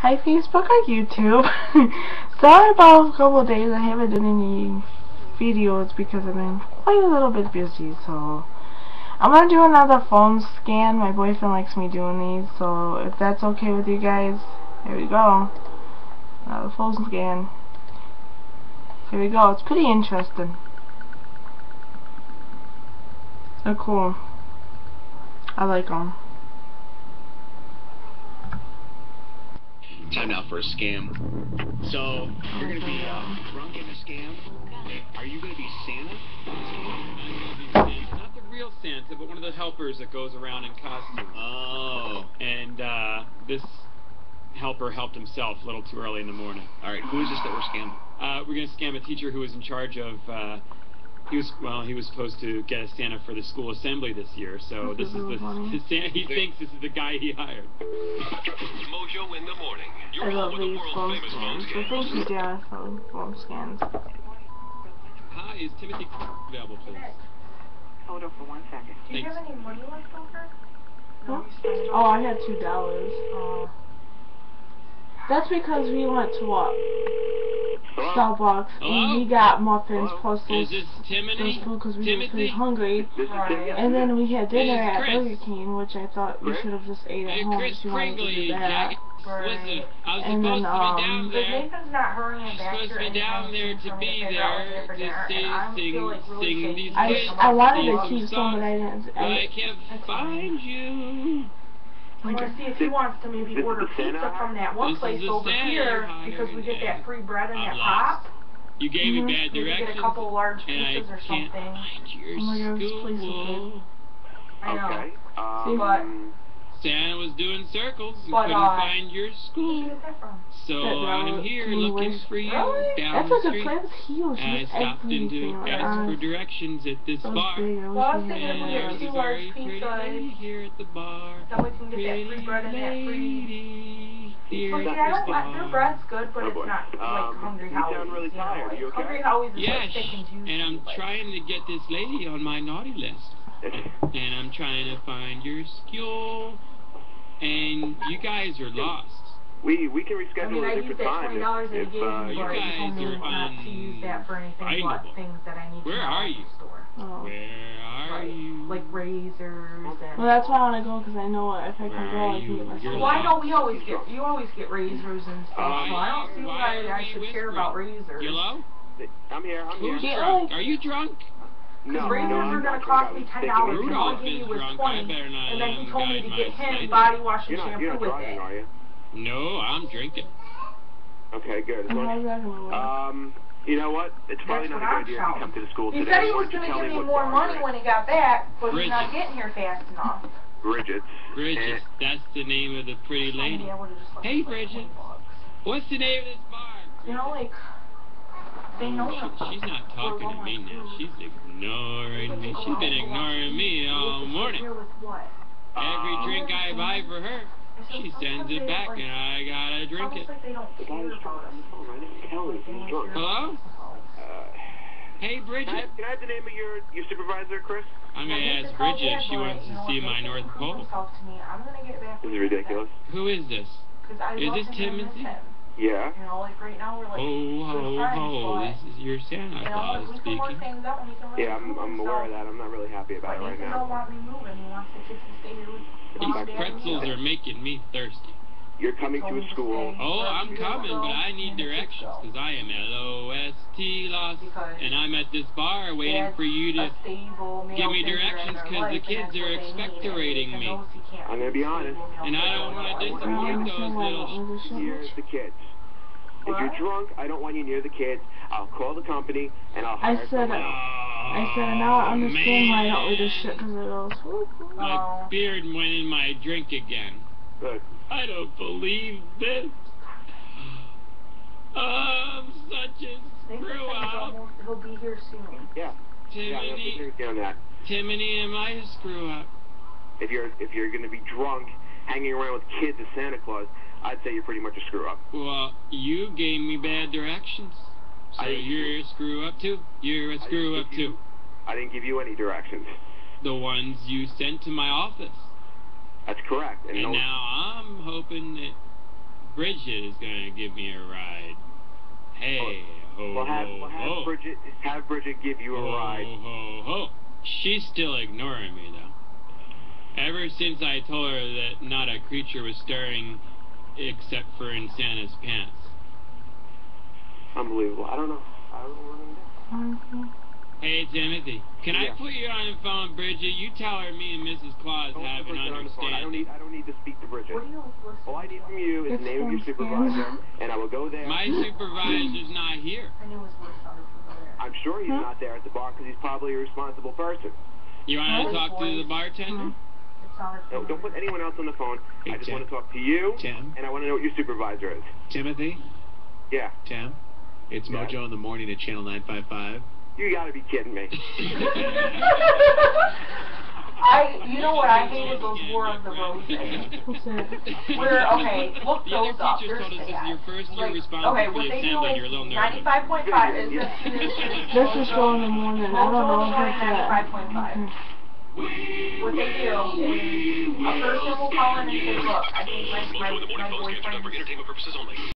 Hi Facebook or YouTube. Sorry about a couple of days I haven't done any videos because I've been quite a little bit busy, so I'm gonna do another phone scan. My boyfriend likes me doing these, so if that's okay with you guys, here we go. Another phone scan. Here we go. It's pretty interesting. They're cool. I like them. Time now for a scam. So, you're going to be drunk in a scam? Are you going to be Santa? Not the real Santa, but one of the helpers that goes around in costume. Oh. And this helper helped himself a little too early in the morning. All right, who is this that we're scamming? We're going to scam a teacher who was in charge of... he was supposed to get a Santa for the school assembly this year, so this is the Santa. He thinks this is the guy he hired. Mojo in the morning. I love these phone scans. So thank you, Dad, for phone scans. Hi, is Timothy available, please? Hold on for 1 second. Do you have any money left over? No? Oh, I had $2. That's because we went to what? Starbucks, and we got muffins plus those food because we were pretty hungry. And then we had dinner at Burger King, which I thought we should have just ate at home if you wanted to do that. Listen, I was And then, supposed to be down there. Nathan's not hurrying back Supposed to be down there to be there to sing these kids. I wanted to keep some, but I didn't. But I can't find you. I want to see if he wants to maybe order pizza from that one place over here because we get that free bread and that pop. You gave me bad Maybe directions, get a couple large and I pizzas or can't something. find your Oh my God, this place is school. I know. Okay. But Santa was doing circles and But, couldn't find your where'd you school. get that from? So I'm here looking for you down That's the like a street. place huge. And I stopped in to ask for directions at this bar. Well, I was thinking if we There get was 2 a large very pretty lady pizzas, here at the bar. then we can get that free bread and that free... Here Well, at see, the I don't want... bar. Their bread's good, but Oh, it's boy. not like Hungry You Howie's. sound really tired. Like, You okay? Hungry Howie's is Yes, like thick and juicy. and I'm like, trying to get this lady on my naughty list. And I'm trying to find your school. And you guys are lost. We can I reschedule mean, I a used different that time $20 that he gave me, you but he told guys me are not to use that for anything but unfindable. things that I need to Where know are at you? the store. Oh. Where are you? Like razors and... Well, that's why I want to go because I know if I can Where go, are I can you? get my You're stuff. Well, I know you always get razors and stuff, so I don't see Why why are I we should care whispering? about razors. Yellow? I'm here. Who's Yeah, drunk? like- Are you drunk? No, razors no, are I'm gonna not cost drunk. me I $10. was All taking Rudolph I gave is you was drunk. I 20, better not and then let he him told me guide to my get him sleigh. body wash and You're shampoo not with driving, it. are you? No, I'm drinking. Okay, good. And how's that going to work? You know what? It's probably That's not what a good idea if I'm you come to the school He today. said he Why was don't you going to tell give me what more bar money you're when at? he got back, but he's not Bridget. getting here fast enough. Bridget's. Bridget, that's the name of the pretty lady. Maybe I would've just let Hey, him pay Bridget. $20. What's the name of this bar? You know, like, they know She's not talking to me now. She's ignoring me. She's been ignoring me all morning. Here with what? Every drink I buy for her, she sends it back and I gotta drink it. Almost like they don't The care guy's drunk about on the phone. I didn't tell him he was drunk. Hello? Hey, Can I Bridget. have the name of your supervisor, Chris? I'm gonna ask Bridget if she wants to see my North Pole. This is ridiculous. Who is this? Is this Timothy? Yeah. You know, like right now we're like Ho, ho, good friends, ho. but, This is your Santa you know, Claus like, we can work speaking. things out when he can really Yeah, move I'm aware of that. I'm not really happy about it But right Nathan now. don't want me moving. He wants the kids to stay here with These Mom, Dad, and pretzels me. are making me thirsty. You're coming to a school. Oh, I'm coming, but I need directions because I am L-O-S-T lost. And I'm at this bar waiting Dad's for you to a stable male give me figure in directions their because life, the and kids that's are what they need. expectorating And me. Nathan knows he can't I'm gonna be a honest. stable male And I figure don't in want to their life. disappoint those little... Near the kids. If you're drunk, I don't want you near the kids. I'll call the company and I'll hire someone else. I said, now I understand why I don't read this shit because it goes, whoop, whoop. My beard went in my drink again. Good. I don't believe this. I'm such a screw up. He'll be here soon. Yeah. Yeah, I'm Timony, with you on that. Timony, am I a screw up? If you're gonna be drunk, hanging around with kids as Santa Claus, I'd say you're pretty much a screw up. Well, you gave me bad directions. So you're a screw up too? You're a screw up too. I didn't give you any directions. The ones you sent to my office. That's correct. And no, now I'm hoping that Bridget is gonna give me a ride. Hey, ho, Well, ho, ho. have Bridget give you a ride. Ho, ho, ho. She's still ignoring me, though. Ever since I told her that not a creature was stirring except for in Santa's pants. Unbelievable. I don't know what I'm gonna do. Hey, Timothy, can I put you on the phone, Bridget? You tell her me and Mrs. Claus have an understanding. I don't need to speak to Bridget. What do you listen All I need from you is the name of your It's supervisor, and I will go there. My supervisor's not here. I knew it was worse on there. I'm sure he's not there at the bar because he's probably a responsible person. You want to talk to the bartender? It sounded No, don't put anyone else on the phone. Hey, I just Tim. want to talk to you, Tim? and I want to know what your supervisor is. Timothy? Yeah. Tim? It's Yeah. Mojo in the Morning at Channel 955. You gotta be kidding me. You know what I hated? Those War of the Roses. What's that? Where, okay, look The other those up. teachers They're told us this is sad. your first year Like, responsible okay, for what the they do assembly and you're a little is nervous. 95.5 is This is show in the morning. I don't know if it's that. 95.5. What they do is a person will call in and say, look, I think my boyfriend